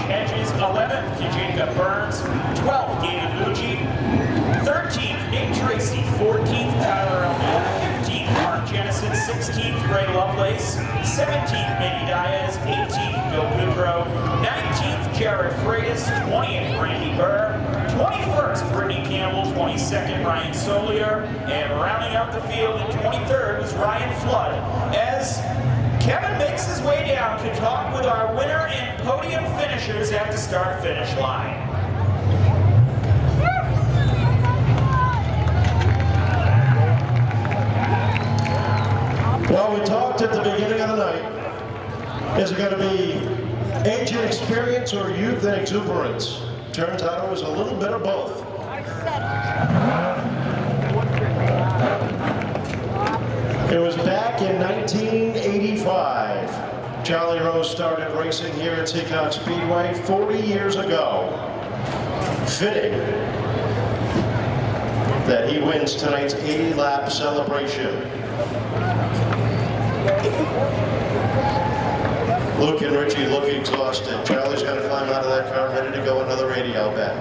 Hedges. 11th to Jacob Burns. 12th, David Lucci. 13th, Nate Tracy. 14th, Tyler Elman. 15th, Mark Jennison. 16th, Ray Lovelace. 17th, Minnie Diaz. 18th, Bill Goodrow. 19th, Jared Freitas. 20th, Randy Burr. 21st, Brittany Campbell. 22nd, Ryan Solier. And rounding out the field in 23rd was Ryan Flood. As Kevin makes his way down to talk with our winner and podium finishers at the start-finish line. Well, we talked at the beginning of the night. Is it going to be age and experience or youth and exuberance? Turns out it was a little bit of both. It was back in 1985. Charlie Rose started racing here at Seekonk Speedway 40 years ago. Fitting that he wins tonight's 80-lap celebration. Luke and Richie look exhausted. Charlie's got to climb out of that car, ready to go another radio back.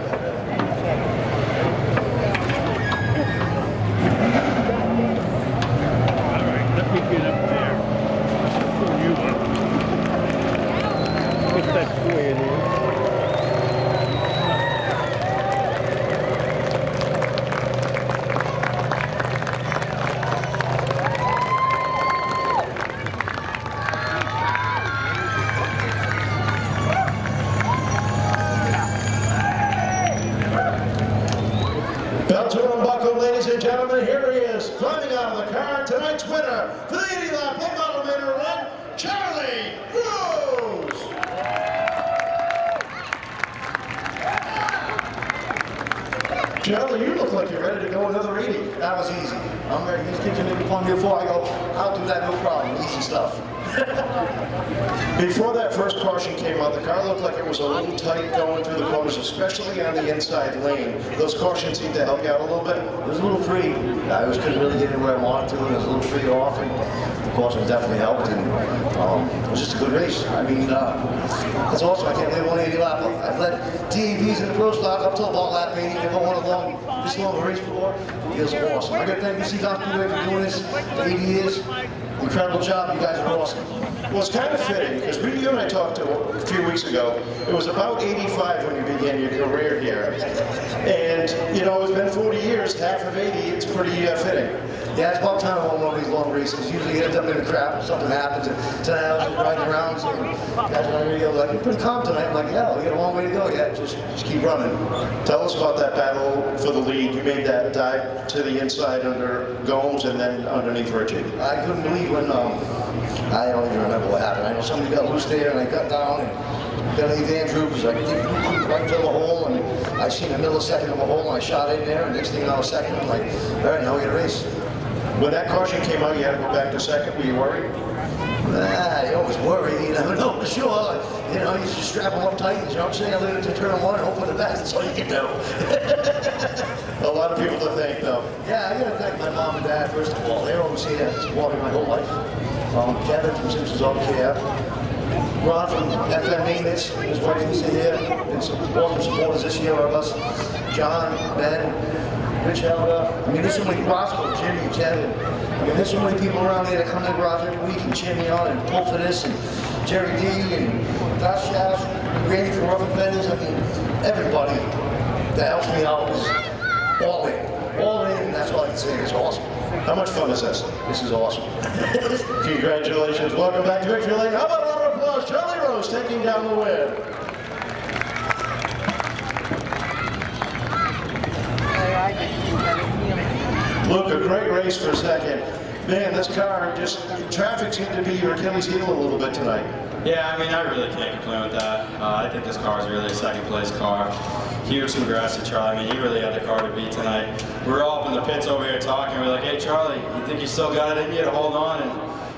Get up there. Pull you up. Put that square there. Belt to unbuckle, ladies and gentlemen. Here he is, climbing out of the car. Tonight's winner for the 80-lap late model maiden run, Charlie Rose. Charlie, you look like you're ready to go another 80. That was easy. I'm ready. These kids are making fun of me before I go. I'll do that, no problem. Easy stuff. Before that first caution came out, the car looked like it was a little tight going through the corners, especially on the inside lane. Those cautions seemed to help you out a little bit. It was a little free. I just couldn't really get in where I wanted to, and it was a little free off, and the cautions definitely helped, and it was just a good race. I mean, that's awesome. I can't believe 180 lap. I've led TAVs in the pro stock up till about lap 80. Never won this long a race before. It was awesome. I got to thank you, Seekonk Speedway, for doing this for 80 years. Incredible job. You guys are awesome. Well, it's kind of fitting, because you and I talked a few weeks ago. It was about 85 when you began your career here. And, you know, it's been 40 years, half of 80, it's pretty fitting. Yeah, it's about time I won one of these long races. Usually you end up in a crap, something happens. Tonight I was just riding around, so guys on the radio like, you're pretty calm tonight. I'm like, yeah, we got a long way to go yet. Just keep running. Tell us about that battle for the lead. You made that dive to the inside under Gomes and then underneath Richie. I couldn't believe when, I don't even remember what happened. I know somebody got loose there and I got down and Billy Andrews, I right to the hole, and I seen a millisecond of a hole and I shot in there, and next thing I was second, I'm like, all right, now we got a race. When that caution came out, you had to go back to second. Were you worried? You always worry, you never know for sure. You know, you just strap them up tight, you know what I'm saying? I leave it to turn one and hope for the best, that's all you can do. A lot of people to thank, though. Yeah, I gotta thank my mom and dad, first of all. They're always here supporting my whole life. Kevin from Simpsons Auto Care. Ron from FM Maintenance, his wife is here. Been some awesome supporters this year of us. John, Ben, Rich Helga. I mean, there's so many Roscoe, Jimmy, Kevin. I mean, there's so many people around here that come to the garage every week and cheer me on and pull for this, and Jerry D and Josh Shash, Randy from Rough Vendors. I mean, everybody that helps me out is all in. All in, and that's all I can say. It's awesome. How much fun is this? This is awesome. Congratulations. Welcome back to Victory Lane. How about a round of applause? Charlie Rose taking down the win. Luke, a great race for second. Man, this car just, traffic seemed to be your Achilles heel a little bit tonight. Yeah, I mean, I really can't complain with that. I think this car is really a second place car. Huge congrats to Charlie. I mean, he really had the car to beat tonight. We were all up in the pits over here talking. We're like, hey, Charlie, you think you still got it in you to hold on and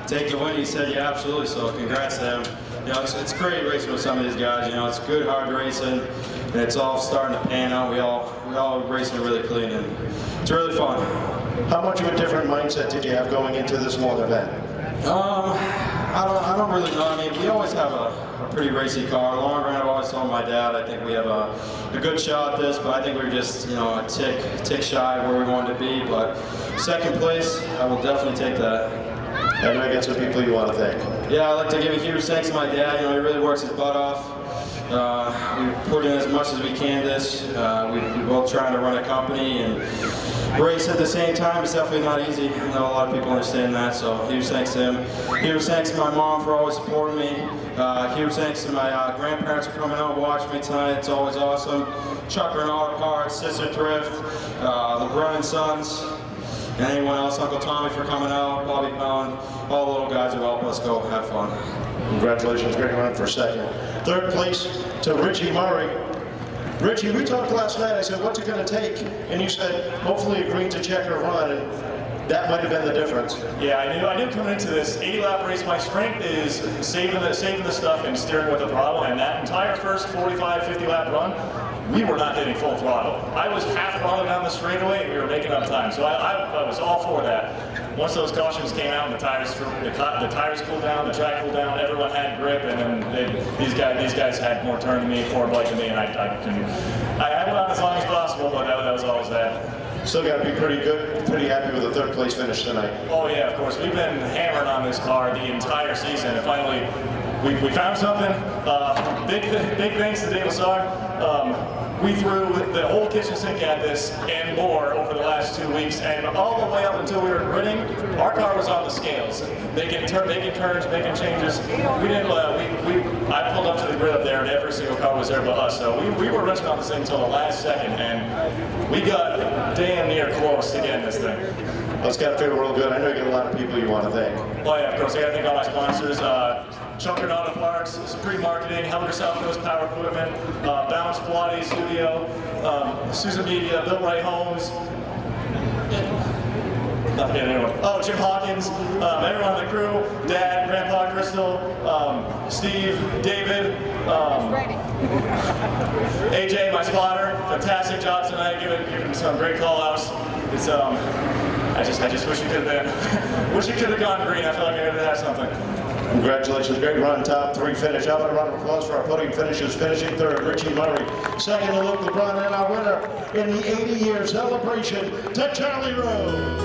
take the win? He said, yeah, absolutely. So congrats to him. You know, it's great racing with some of these guys. You know, it's good, hard racing, and it's all starting to pan out. We all racing really clean, and it's really fun. How much of a different mindset did you have going into this long event? I don't really know. I mean, we always have a pretty racy car. Long run, I've always told my dad, I think we have a good shot at this, but I think we're just, a tick shy of where we wanted to be. But second place, I will definitely take that. I know you got some people you want to thank. Yeah, I'd like to give a huge thanks to my dad. He really works his butt off. We put in as much as we can this. We're both trying to run a company and race at the same time. It's definitely not easy. I know a lot of people understand that, so huge thanks to him. Huge thanks to my mom for always supporting me. Huge thanks to my grandparents for coming out and watching me tonight. It's always awesome. Chucker and Auto Parts, Sister Thrift, LeBrun and Sons, and anyone else, Uncle Tommy for coming out, Bobby Bellin, all the little guys who help us go have fun. Congratulations, great run for second. Third place to Richie Murray. Richie, we talked last night. I said, what's it going to take? And you said, hopefully a green to checker run, and that might have been the difference. Yeah, I knew coming into this 80-lap race, my strength is saving the stuff and steering with the throttle, and that entire first 45, 50-lap run, we were not hitting full throttle. I was half throttle down the straightaway, and we were making up time. So I was all for that. Once those cautions came out and the tires cooled down, the track cooled down, everyone had grip, and then these guys had more turn than me, more bike than me, and I went on as long as possible, but that was all I was at. Still got to be pretty good, pretty happy with the third place finish tonight. Oh yeah, of course. We've been hammering on this car the entire season, and finally we found something. Big thanks to Dave Lassard. We threw the whole kitchen sink at this and more over the last 2 weeks, and all the way up until we were gritting, our car was on the scales. Making turns, making changes. We didn't. I pulled up to the grid up there, and every single car was there but us. So we were rushing on this thing until the last second, and we got damn near close to getting this thing. Well, it's got to feel real good. I know you got a lot of people you want to thank. Oh yeah, of course. I got to thank all my sponsors. Chucker Auto Parts, Supreme Marketing, Helmer South Coast Power Equipment, Bounce Pilates Studio, Susan Media, Bill Wright Homes, not forgetting anyone. Oh, Jim Hawkins, everyone on the crew, Dad, Grandpa Crystal, Steve, David, AJ, my spotter, fantastic job tonight, giving some great call outs. It's I just wish we could have been, wish we could have gone green. I feel like I could have had something. Congratulations, great run, top three finish. How about a round of applause for our podium finishers? Finishing third, Richie Murray. Second to Luke LeBrun, and our winner in the 80-year celebration to Charlie Rose.